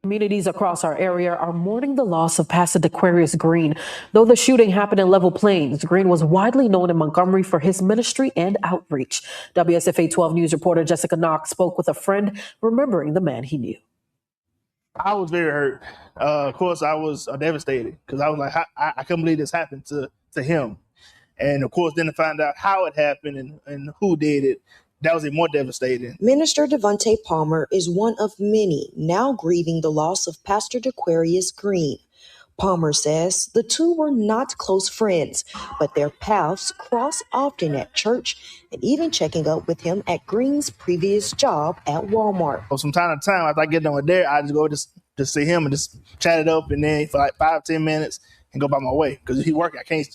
Communities across our area are mourning the loss of Pastor DaQuarius Green. Though the shooting happened in Level Plains, Green was widely known in Montgomery for his ministry and outreach. WSFA 12 News reporter Jessica Knox spoke with a friend remembering the man he knew. I was very hurt. Of course, I was devastated because I was like, I couldn't believe this happened to him. And of course, then to find out how it happened and who did it, that was even more devastating. Minister Devontae Palmer is one of many now grieving the loss of Pastor DaQuarius Green. Palmer says the two were not close friends, but their paths cross often at church and even checking up with him at Green's previous job at Walmart. So from time to time, after I get done with there, I just go to see him and just chat it up, and then for like 5-10 minutes and go by my way because he work. I can't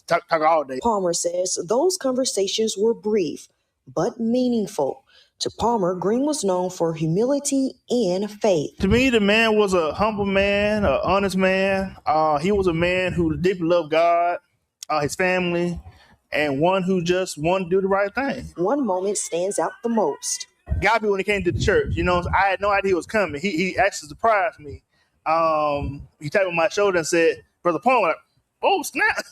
talk all day. Palmer says those conversations were brief but meaningful. To Palmer, Green was known for humility and faith. To me, the man was a humble man, an honest man. He was a man who deeply loved God, his family, and one who just wanted to do the right thing. One moment stands out the most. Got me when he came to the church. You know, I had no idea he was coming. He actually surprised me. He tapped on my shoulder and said, "Brother Palmer," like, oh, snap.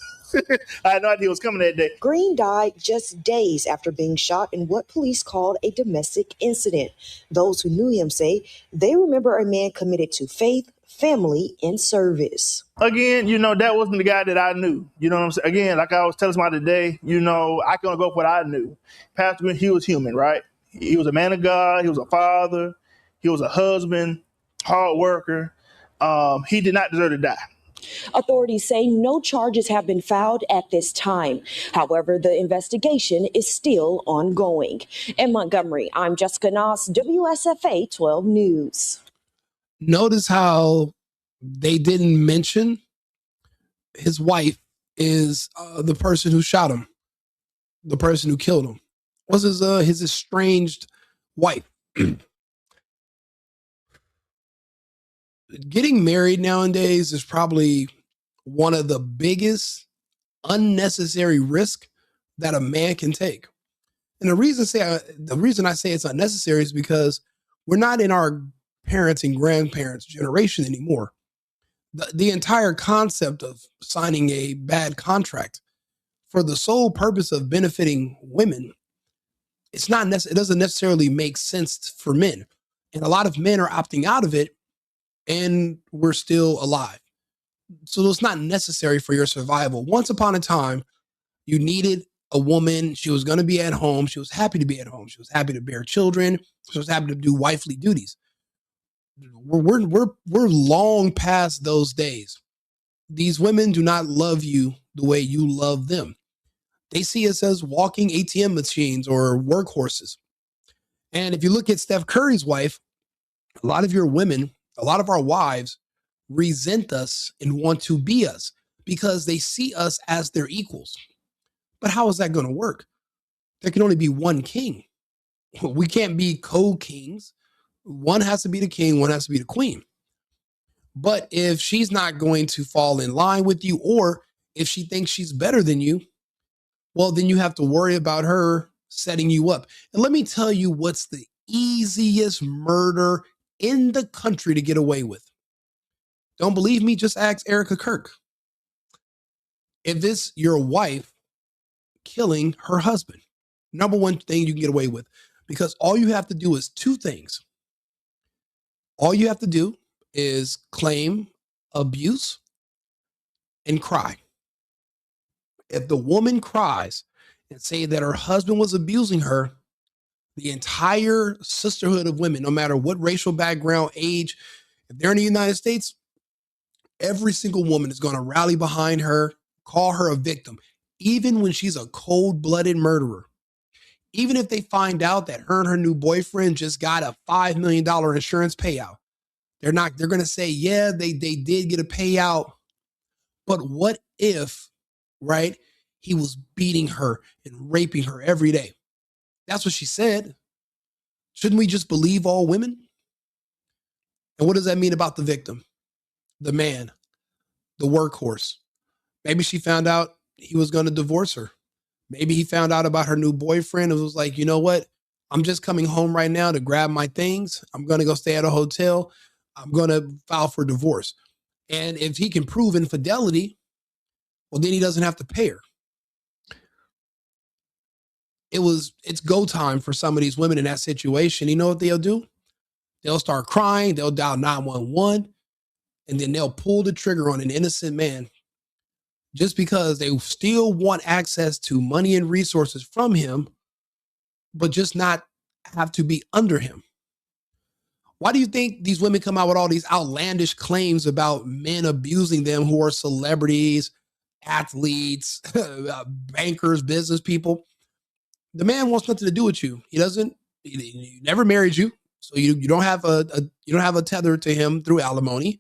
I had no idea he was coming that day. Green died just days after being shot in what police called a domestic incident. Those who knew him say they remember a man committed to faith, family, and service. Again, you know, that wasn't the guy that I knew. You know what I'm saying? Again, like I was telling somebody today, you know, I can only go for what I knew. Pastor Green, he was human, right? He was a man of God. He was a father. He was a husband, hard worker. He did not deserve to die. Authorities say no charges have been filed at this time. However, the investigation is still ongoing. In Montgomery, I'm Jessica Knox, WSFA 12 News. Notice how they didn't mention his wife is the person who shot him, the person who killed him. Was his estranged wife. Getting married nowadays is probably one of the biggest unnecessary risks that a man can take. And the reason I say it's unnecessary is because we're not in our parents' and grandparents' generation anymore. The entire concept of signing a bad contract for the sole purpose of benefiting women, it doesn't necessarily make sense for men. And a lot of men are opting out of it, and we're still alive. So it's not necessary for your survival. Once upon a time, you needed a woman. She was going to be at home. She was happy to be at home. She was happy to bear children. She was happy to do wifely duties. We're long past those days. These women do not love you the way you love them. They see us as walking ATM machines or workhorses. And if you look at Steph Curry's wife, a lot of our wives resent us and want to be us because they see us as their equals. But how is that going to work? There can only be one king. We can't be co-kings. One has to be the king, one has to be the queen. But if she's not going to fall in line with you, or if she thinks she's better than you, well, then you have to worry about her setting you up. And let me tell you what's the easiest murder in the country to get away with. Don't believe me? Just ask Erica Kirk. If it's your wife killing her husband, number one thing you can get away with, because all you have to do is two things. All you have to do is claim abuse and cry. If the woman cries and say that her husband was abusing her, the entire sisterhood of women, no matter what racial background, age, if they're in the United States, every single woman is going to rally behind her, call her a victim, even when she's a cold-blooded murderer. Even if they find out that her and her new boyfriend just got a $5 million insurance payout, they're going to say, yeah, they did get a payout. But what if, right, he was beating her and raping her every day? That's what she said. Shouldn't we just believe all women? And what does that mean about the victim? The man, the workhorse. Maybe she found out he was going to divorce her. Maybe he found out about her new boyfriend and was like, you know what? I'm just coming home right now to grab my things. I'm going to go stay at a hotel. I'm going to file for divorce. And if he can prove infidelity, well, then he doesn't have to pay her. It's go time for some of these women in that situation. You know what they'll do? They'll start crying. They'll dial 911, and then they'll pull the trigger on an innocent man just because they still want access to money and resources from him, but just not have to be under him. Why do you think these women come out with all these outlandish claims about men abusing them who are celebrities, athletes, bankers, business people? The man wants nothing to do with you. He never married you. So you don't have a tether to him through alimony.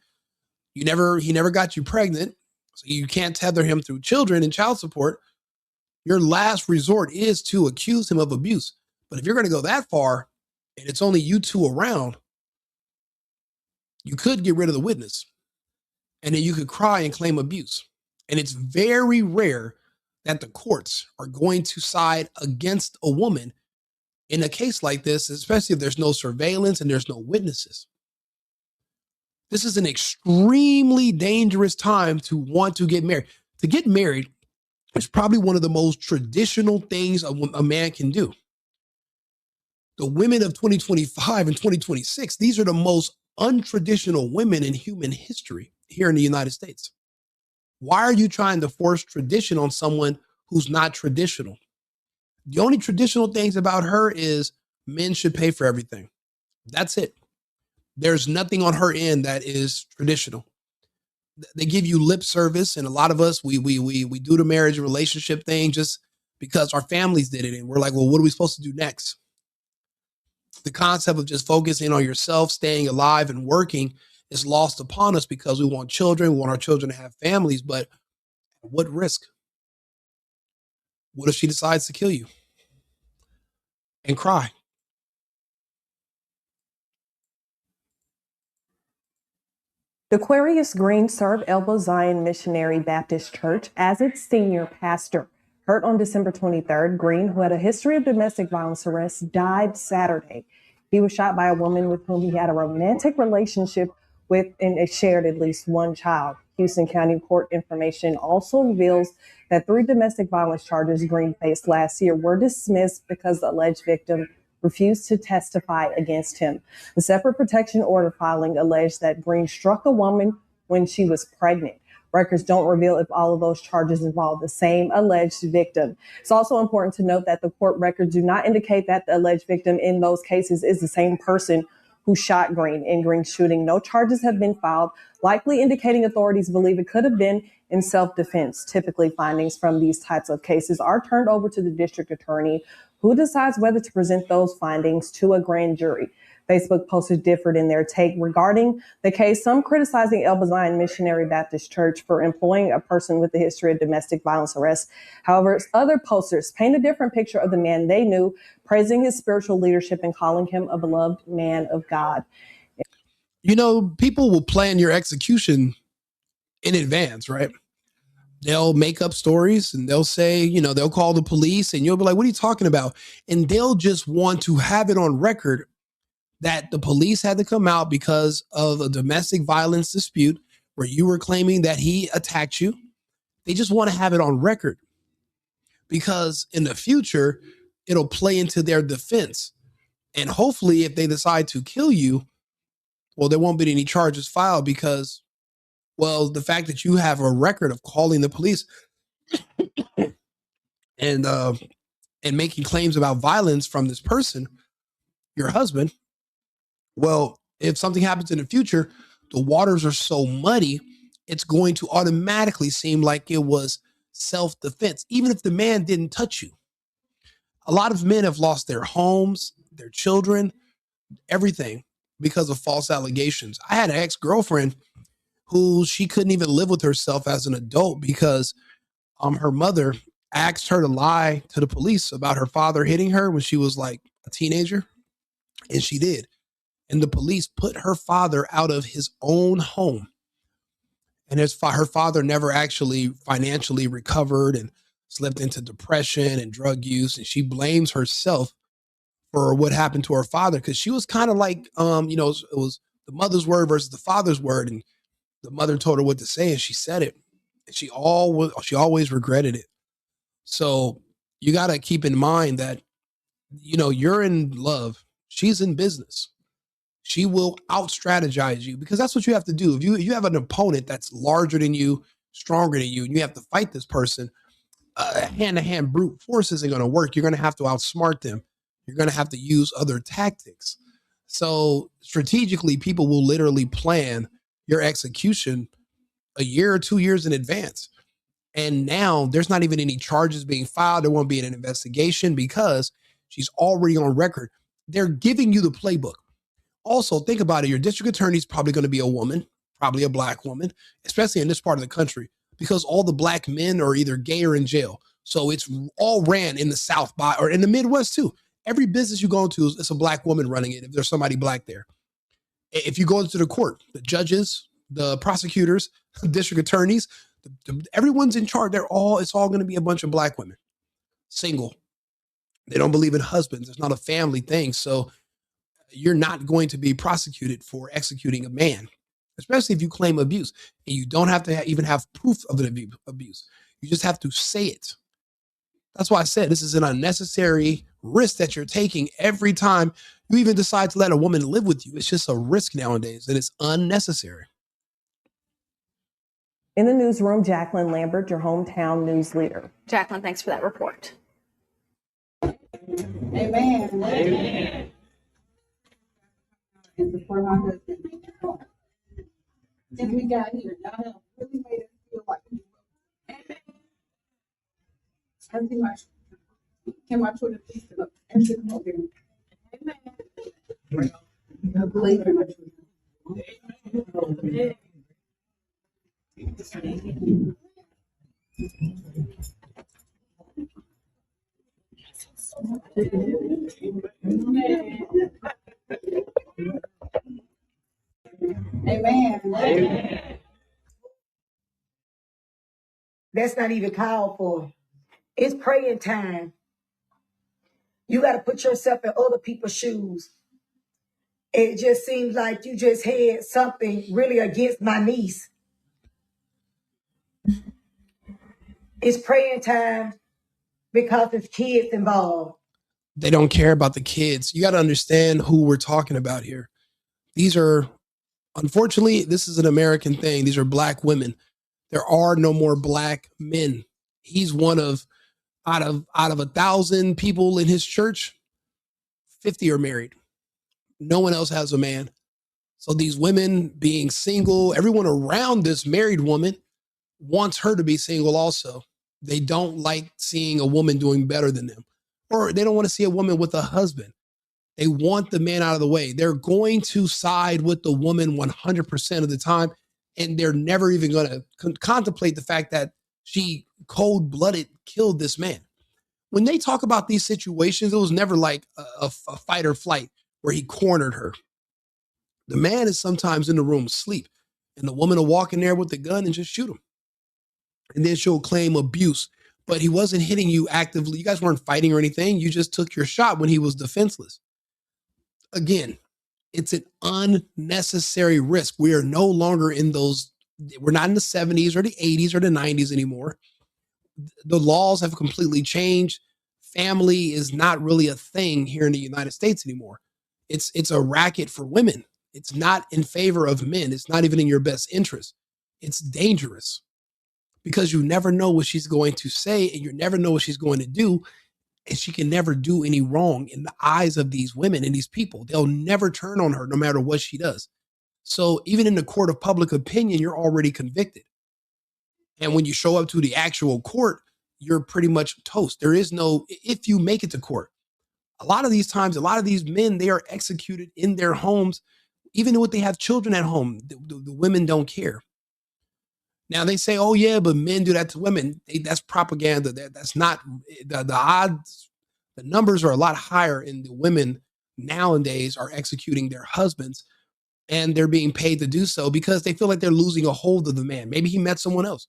He never got you pregnant. So you can't tether him through children and child support. Your last resort is to accuse him of abuse. But if you're going to go that far and it's only you two around, you could get rid of the witness and then you could cry and claim abuse. And it's very rare that the courts are going to side against a woman in a case like this, especially if there's no surveillance and there's no witnesses. This is an extremely dangerous time to want to get married. To get married is probably one of the most traditional things a man can do. The women of 2025 and 2026, these are the most untraditional women in human history here in the United States. Why are you trying to force tradition on someone who's not traditional? The only traditional things about her is men should pay for everything. That's it. There's nothing on her end that is traditional. They give you lip service, and a lot of us, we do the marriage and relationship thing just because our families did it, and we're like, well, what are we supposed to do next? The concept of just focusing on yourself, staying alive and working is lost upon us because we want children, we want our children to have families, but at what risk? What if she decides to kill you and cry? DaQuarius Green served Elba Zion Missionary Baptist Church as its senior pastor. Hurt on December 23rd, Green, who had a history of domestic violence arrests, died Saturday. He was shot by a woman with whom he had a romantic relationship with and shared at least one child. Houston County Court information also reveals that 3 domestic violence charges Green faced last year were dismissed because the alleged victim refused to testify against him. The separate protection order filing alleged that Green struck a woman when she was pregnant. Records don't reveal if all of those charges involve the same alleged victim. It's also important to note that the court records do not indicate that the alleged victim in those cases is the same person who shot Green in Green's shooting. No charges have been filed, likely indicating authorities believe it could have been in self-defense. Typically, findings from these types of cases are turned over to the district attorney, who decides whether to present those findings to a grand jury. Facebook posters differed in their take regarding the case, some criticizing Elba Zion Missionary Baptist Church for employing a person with a history of domestic violence arrests. However, other posters paint a different picture of the man they knew, praising his spiritual leadership and calling him a beloved man of God. You know, people will plan your execution in advance, right? They'll make up stories and they'll say, they'll call the police and you'll be like, what are you talking about? And they'll just want to have it on record that the police had to come out because of a domestic violence dispute where you were claiming that he attacked you. They just want to have it on record because in the future, it'll play into their defense. And hopefully if they decide to kill you, well, there won't be any charges filed because, well, the fact that you have a record of calling the police and making claims about violence from this person, your husband, well, if something happens in the future, the waters are so muddy, it's going to automatically seem like it was self-defense, even if the man didn't touch you. A lot of men have lost their homes, their children, everything because of false allegations. I had an ex-girlfriend who she couldn't even live with herself as an adult because her mother asked her to lie to the police about her father hitting her when she was like a teenager, and she did. And the police put her father out of his own home. And her father never actually financially recovered and slipped into depression and drug use. And she blames herself for what happened to her father because she was kind of like, it was the mother's word versus the father's word. And the mother told her what to say, and she said it. And she always regretted it. So you got to keep in mind that, you're in love. She's in business. She will out strategize you, because that's what you have to do. If you have an opponent that's larger than you, stronger than you, and you have to fight this person, hand-to-hand brute force isn't going to work. You're going to have to outsmart them. You're going to have to use other tactics. So strategically, people will literally plan your execution a year or 2 years in advance. And now there's not even any charges being filed. There won't be an investigation because she's already on record. They're giving you the playbook. Also, think about it. Your district attorney is probably going to be a woman, probably a black woman, especially in this part of the country, because all the black men are either gay or in jail. So it's all ran in the South or in the Midwest too. Every business you go into, it's a black woman running it if there's somebody black there. If you go into the court, the judges, the prosecutors, district attorneys, everyone's in charge. It's all going to be a bunch of black women, single. They don't believe in husbands. It's not a family thing. So you're not going to be prosecuted for executing a man, especially if you claim abuse. And you don't have to even have proof of the abuse. You just have to say it. That's why I said this is an unnecessary risk that you're taking every time you even decide to let a woman live with you. It's just a risk nowadays, and it's unnecessary. In the newsroom, Jacqueline Lambert, your hometown news leader. Jacqueline, thanks for that report. Amen. Amen. And before my husband, since we got here, y'all have really made us feel like can my children please sit up and sit up there? Amen. Amen. Amen. That's not even called for. It's praying time. You got to put yourself in other people's shoes. It just seems like you just had something really against my niece. It's praying time because there's kids involved. They don't care about the kids. You got to understand who we're talking about here. These are, unfortunately, this is an American thing. These are black women. There are no more black men. He's one of, out of 1,000 people in his church, 50 are married. No one else has a man. So these women being single, everyone around this married woman wants her to be single also. They don't like seeing a woman doing better than them, or they don't want to see a woman with a husband. They want the man out of the way. They're going to side with the woman 100% of the time, and they're never even going to contemplate the fact that she cold-blooded killed this man. When they talk about these situations, it was never like a fight or flight where he cornered her. The man is sometimes in the room asleep, and the woman will walk in there with the gun and just shoot him. And then she'll claim abuse, but he wasn't hitting you actively. You guys weren't fighting or anything. You just took your shot when he was defenseless. Again, it's an unnecessary risk. We are no longer in those, we're not in the 70s or the 80s or the 90s anymore. The laws have completely changed. Family is not really a thing here in the United States anymore. It's a racket for women. It's not in favor of men. It's not even in your best interest. It's dangerous because you never know what she's going to say, and you never know what she's going to do. And she can never do any wrong in the eyes of these women and these people. They'll never turn on her no matter what she does. So even in the court of public opinion, you're already convicted. And when you show up to the actual court, you're pretty much toast. There is no, if you make it to court, a lot of these times, a lot of these men, they are executed in their homes. Even when they have children at home, the women don't care. Now they say, oh yeah, but men do that to women. That's propaganda. That's not the odds. The numbers are a lot higher in the women nowadays are executing their husbands, and they're being paid to do so because they feel like they're losing a hold of the man. Maybe he met someone else,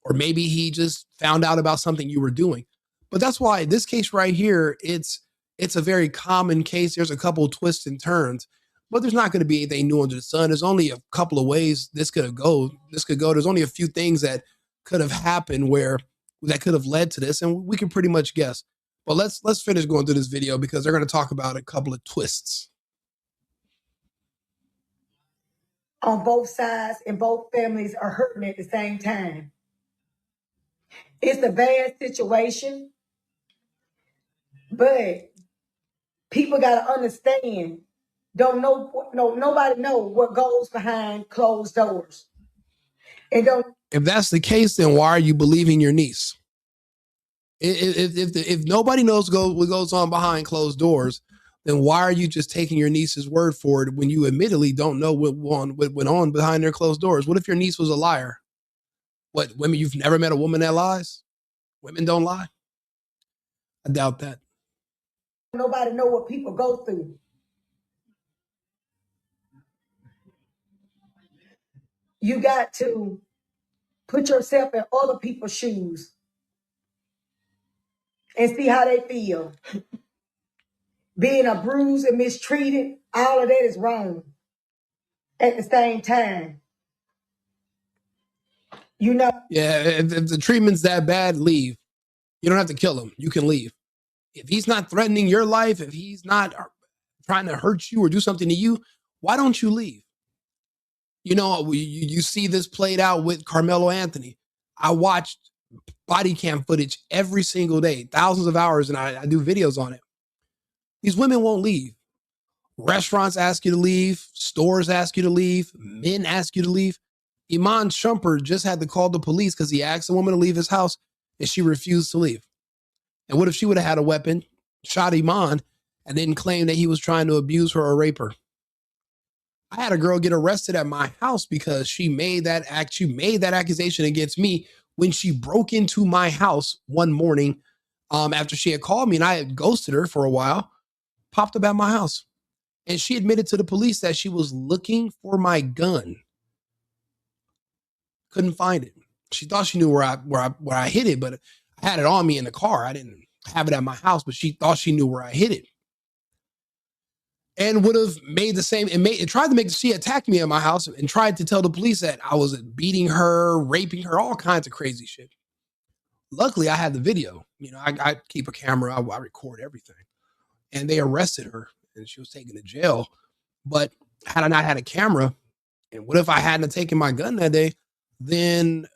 or maybe he just found out about something you were doing. But that's why this case right here, it's a very common case. There's a couple of twists and turns, But there's not going to be anything new under the sun. There's only a couple of ways this could go. There's only a few things that could have happened that could have led to this, and we can pretty much guess. But let's finish going through this video because they're going to talk about a couple of twists. On both sides, and both families are hurting at the same time. It's a bad situation, but people got to understand. Nobody know what goes behind closed doors. And if that's the case, then why are you believing your niece? If nobody knows what goes on behind closed doors, then why are you just taking your niece's word for it when you admittedly don't know what went on behind their closed doors? What if your niece was a liar? What, women, you've never met a woman that lies? Women don't lie? I doubt that. Nobody know what people go through. You got to put yourself in other people's shoes and see how they feel. Being abused and mistreated, all of that is wrong at the same time. Yeah, if the treatment's that bad, leave. You don't have to kill him. You can leave. If he's not threatening your life, if he's not trying to hurt you or do something to you, why don't you leave? You see this played out with Carmelo Anthony. I watched body cam footage every single day, thousands of hours, and I do videos on it. These women won't leave. Restaurants ask you to leave. Stores ask you to leave. Men ask you to leave. Iman Shumpert just had to call the police because he asked a woman to leave his house and she refused to leave. And what if she would have had a weapon, shot Iman, and didn't claim that he was trying to abuse her or rape her? I had a girl get arrested at my house because she made that accusation against me when she broke into my house one morning after she had called me and I had ghosted her for a while, popped up at my house. And she admitted to the police that she was looking for my gun. Couldn't find it. She thought she knew where I hid it, but I had it on me in the car. I didn't have it at my house, but she thought she knew where I hid it. And would have made the same, she attacked me at my house and tried to tell the police that I was beating her, raping her, all kinds of crazy shit. Luckily, I had the video. I keep a camera, I record everything. And they arrested her and she was taken to jail. But had I not had a camera, and what if I hadn't taken my gun that day, then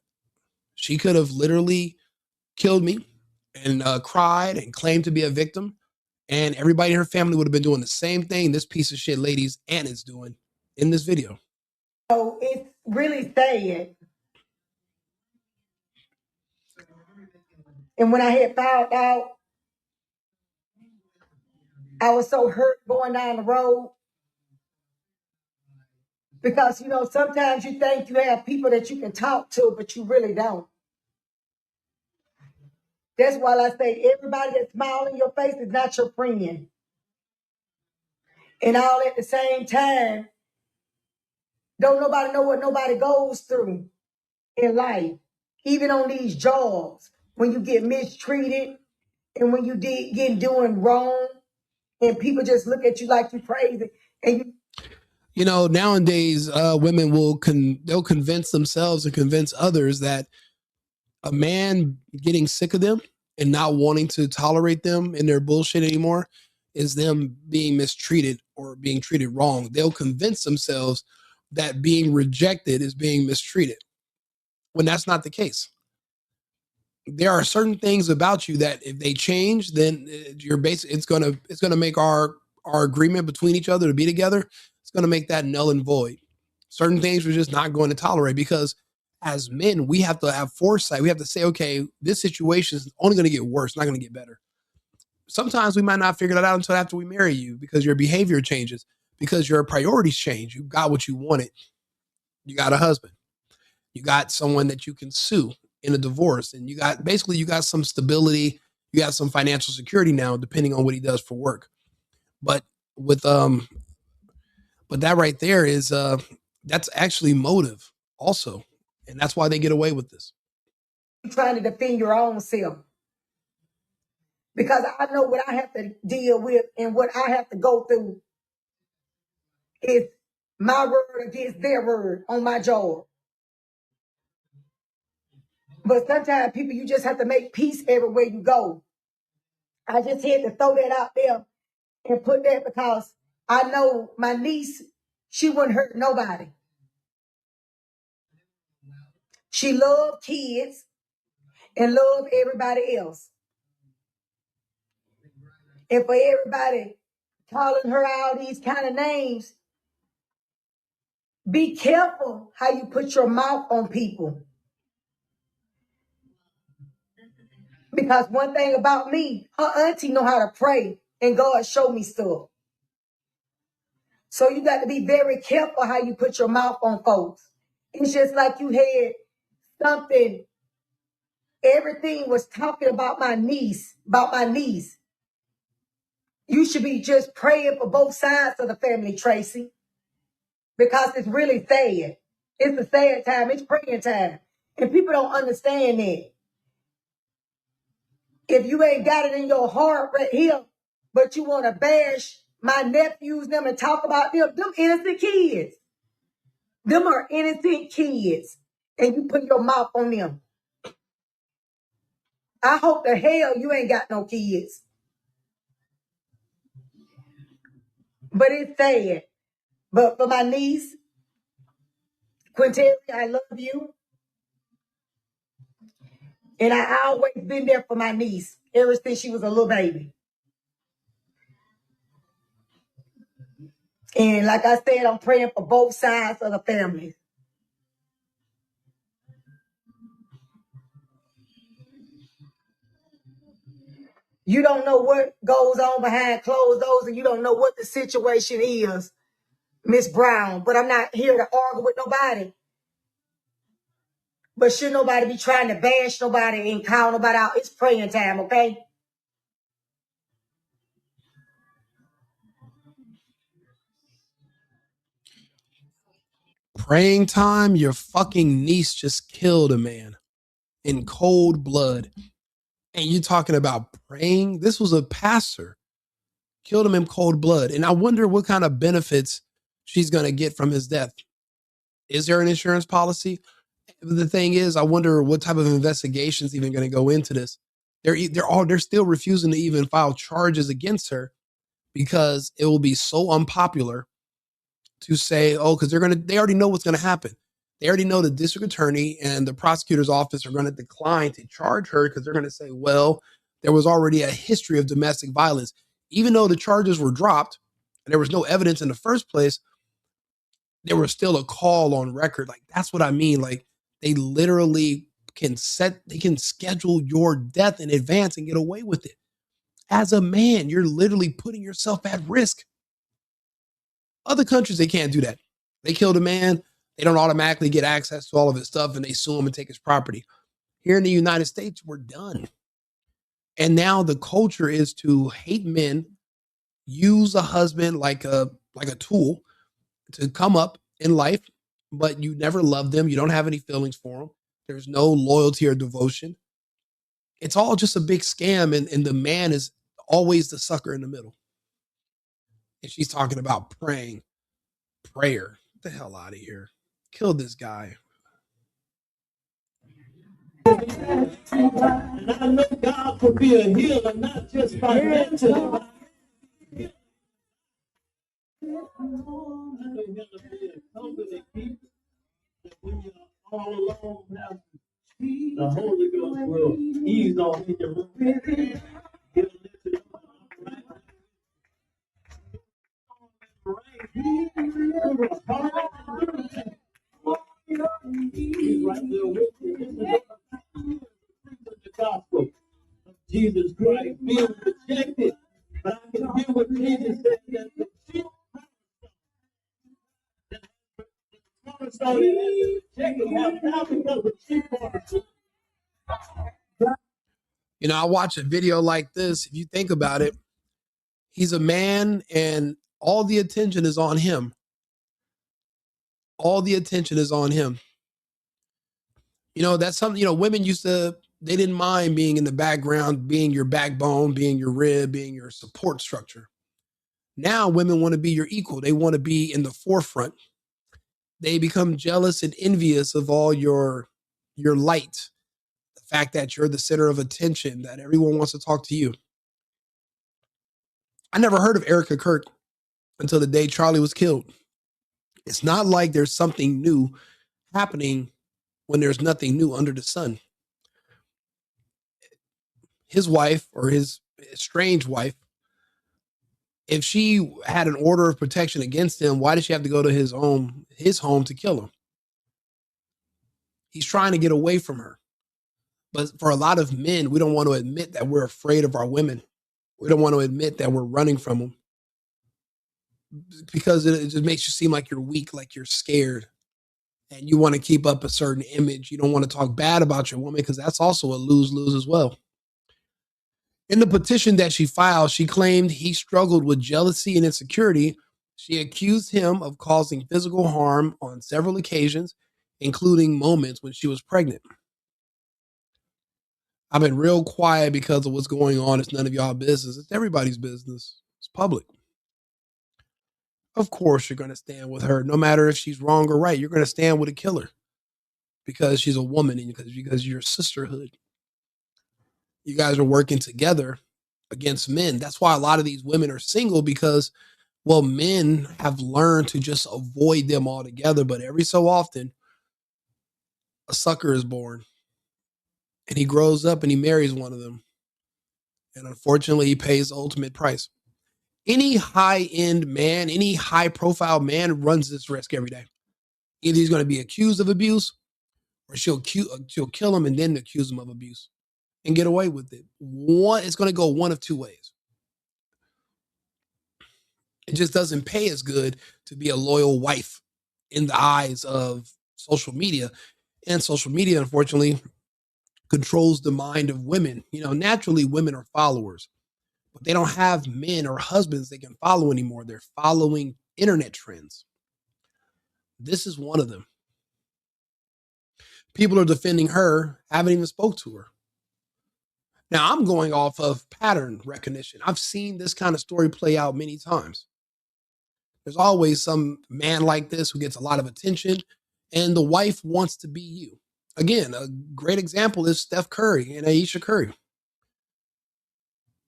she could have literally killed me and cried and claimed to be a victim. And everybody in her family would have been doing the same thing this piece of shit lady's Anna's doing in this video. So it's really sad. And when I had found out, I was so hurt going down the road. Because, sometimes you think you have people that you can talk to, but you really don't. That's why I say everybody that smiles in your face is not your friend. And all at the same time, don't nobody know what nobody goes through in life. Even on these jobs, when you get mistreated and when you doing wrong and people just look at you like you're crazy. And nowadays, women they'll convince themselves and convince others that a man getting sick of them and not wanting to tolerate them in their bullshit anymore is them being mistreated or being treated wrong. They'll convince themselves that being rejected is being mistreated when that's not the case. There are certain things about you that if they change, then it's going to make our agreement between each other to be together. It's going to make that null and void. Certain things we're just not going to tolerate because as men, we have to have foresight. We have to say, okay, this situation is only going to get worse, not going to get better. Sometimes we might not figure that out until after we marry you because your behavior changes, because your priorities change. You got what you wanted. You got a husband. You got someone that you can sue in a divorce. And you got some stability. You got some financial security now, depending on what he does for work. But that right there is, that's actually motive also. And that's why they get away with this. You're trying to defend your own self. Because I know what I have to deal with and what I have to go through is my word against their word on my job. But sometimes people, you just have to make peace everywhere you go. I just had to throw that out there and put that because I know my niece, she wouldn't hurt nobody. She loved kids and loved everybody else. And for everybody calling her all these kind of names, be careful how you put your mouth on people. Because one thing about me, her auntie know how to pray and God showed me stuff. So you got to be very careful how you put your mouth on folks. It's just like you had something, everything was talking about my niece, You should be just praying for both sides of the family, Tracy, because it's really sad. It's a sad time. It's praying time. And people don't understand that. If you ain't got it in your heart right here, but you want to bash my nephews, them, and talk about them innocent kids. Them are innocent kids. And you put your mouth on them. I hope the hell you ain't got no kids. But it's sad. But for my niece, Quinteria, I love you. And I always been there for my niece ever since she was a little baby. And like I said, I'm praying for both sides of the family. You don't know what goes on behind closed doors, and you don't know what the situation is, Miss Brown. But I'm not here to argue with nobody. But should nobody be trying to bash nobody and call nobody out? It's praying time, okay? Praying time, your fucking niece just killed a man in cold blood. And you talking about praying? This was a pastor. Killed him in cold blood. And I wonder what kind of benefits she's going to get from his death. Is there an insurance policy? The thing is, I wonder what type of investigation is even going to go into this. They're still refusing to even file charges against her because it will be so unpopular to say, oh, because they already know what's going to happen. They already know the district attorney and the prosecutor's office are going to decline to charge her because they're going to say, well, there was already a history of domestic violence. Even though the charges were dropped and there was no evidence in the first place, there was still a call on record. Like, that's what I mean. Like, they literally can schedule your death in advance and get away with it. As a man, you're literally putting yourself at risk. Other countries, they can't do that. They killed a man, they don't automatically get access to all of his stuff and they sue him and take his property. Here in the United States, we're done. And now the culture is to hate men, use a husband like a tool to come up in life, but you never love them. You don't have any feelings for them. There's no loyalty or devotion. It's all just a big scam, and the man is always the sucker in the middle. And she's talking about prayer. Get the hell out of here. Kill this guy. And I know God will be a healer, not just financially. When you're all alone, the Holy Ghost will ease off in your room. He's right there with you. The gospel of Jesus Christ being rejected, but I can hear what Jesus said that the chief cornerstone that rejected have now become the chief cornerstone. You know, I watch a video like this. If you think about it, he's a man and all the attention is on him. All the attention is on him. You know, that's something, women they didn't mind being in the background, being your backbone, being your rib, being your support structure. Now women want to be your equal. They want to be in the forefront. They become jealous and envious of all your light. The fact that you're the center of attention, that everyone wants to talk to you. I never heard of Erica Kirk until the day Charlie was killed. It's not like there's something new happening when there's nothing new under the sun. His wife, or his estranged wife, if she had an order of protection against him, why did she have to go to his home to kill him? He's trying to get away from her. But for a lot of men, we don't want to admit that we're afraid of our women. We don't want to admit that we're running from them, because it just makes you seem like you're weak, like you're scared, and you want to keep up a certain image. You don't want to talk bad about your woman, because that's also a lose-lose as well. In the petition that she filed, she claimed he struggled with jealousy and insecurity. She accused him of causing physical harm on several occasions, including moments when she was pregnant. I've been real quiet because of what's going on. It's none of y'all business. It's everybody's business. It's public. Of course, you're going to stand with her, no matter if she's wrong or right. You're going to stand with a killer because she's a woman and because you're sisterhood. You guys are working together against men. That's why a lot of these women are single, because, well, men have learned to just avoid them altogether. But every so often, a sucker is born, and he grows up and he marries one of them. And unfortunately, he pays the ultimate price. Any high-end man, any high-profile man runs this risk every day. Either he's going to be accused of abuse, or she'll kill him and then accuse him of abuse and get away with it. It's going to go one of two ways. It just doesn't pay as good to be a loyal wife in the eyes of social media. And social media, unfortunately, controls the mind of women. You know, naturally, women are followers, but they don't have men or husbands they can follow anymore. They're following internet trends. This is one of them. People are defending her, haven't even spoke to her. Now, I'm going off of pattern recognition. I've seen this kind of story play out many times. There's always some man like this who gets a lot of attention, and the wife wants to be you. Again, a great example is Steph Curry and Ayesha Curry.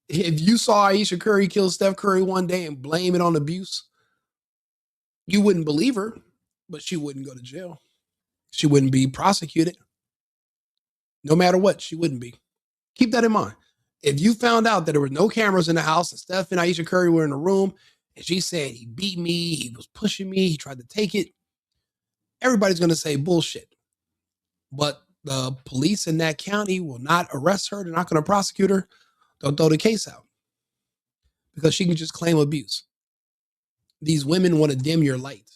If you saw Ayesha Curry kill Steph Curry one day and blame it on abuse, you wouldn't believe her, but she wouldn't go to jail. She wouldn't be prosecuted. No matter what, she wouldn't be. Keep that in mind. If you found out that there were no cameras in the house and Steph and Ayesha Curry were in the room and she said he beat me, he was pushing me, he tried to take it, everybody's going to say bullshit. But the police in that county will not arrest her. They're not going to prosecute her. They'll throw the case out because she can just claim abuse. These women want to dim your light.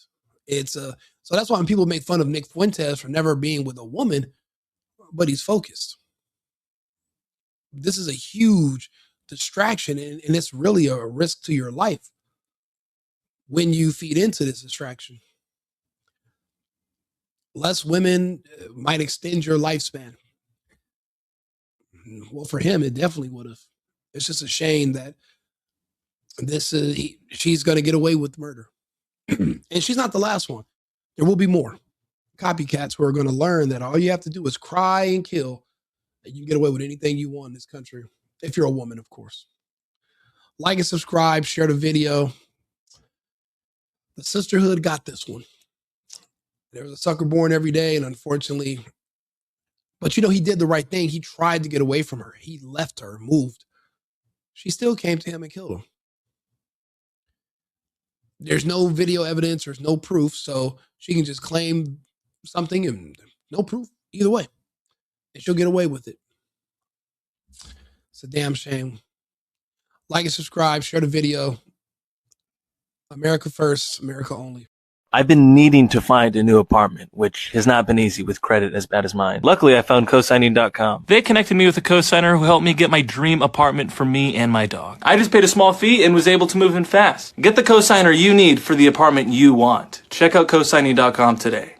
So that's why when people make fun of Nick Fuentes for never being with a woman, but he's focused. This is a huge distraction, and it's really a risk to your life when you feed into this distraction. Less women might extend your lifespan. Well, for him, it definitely would have. It's just a shame that she's going to get away with murder. And she's not the last one. There will be more copycats who are going to learn that all you have to do is cry and kill, and you can get away with anything you want in this country. If you're a woman, of course. Like and subscribe, share the video. The sisterhood got this one. There was a sucker born every day, and unfortunately, but he did the right thing. He tried to get away from her. He left her, moved. She still came to him and killed him. There's no video evidence, there's no proof, so she can just claim something and no proof either way. And she'll get away with it. It's a damn shame. Like and subscribe, share the video. America first, America only. I've been needing to find a new apartment, which has not been easy with credit as bad as mine. Luckily, I found cosigning.com. They connected me with a cosigner who helped me get my dream apartment for me and my dog. I just paid a small fee and was able to move in fast. Get the cosigner you need for the apartment you want. Check out cosigning.com today.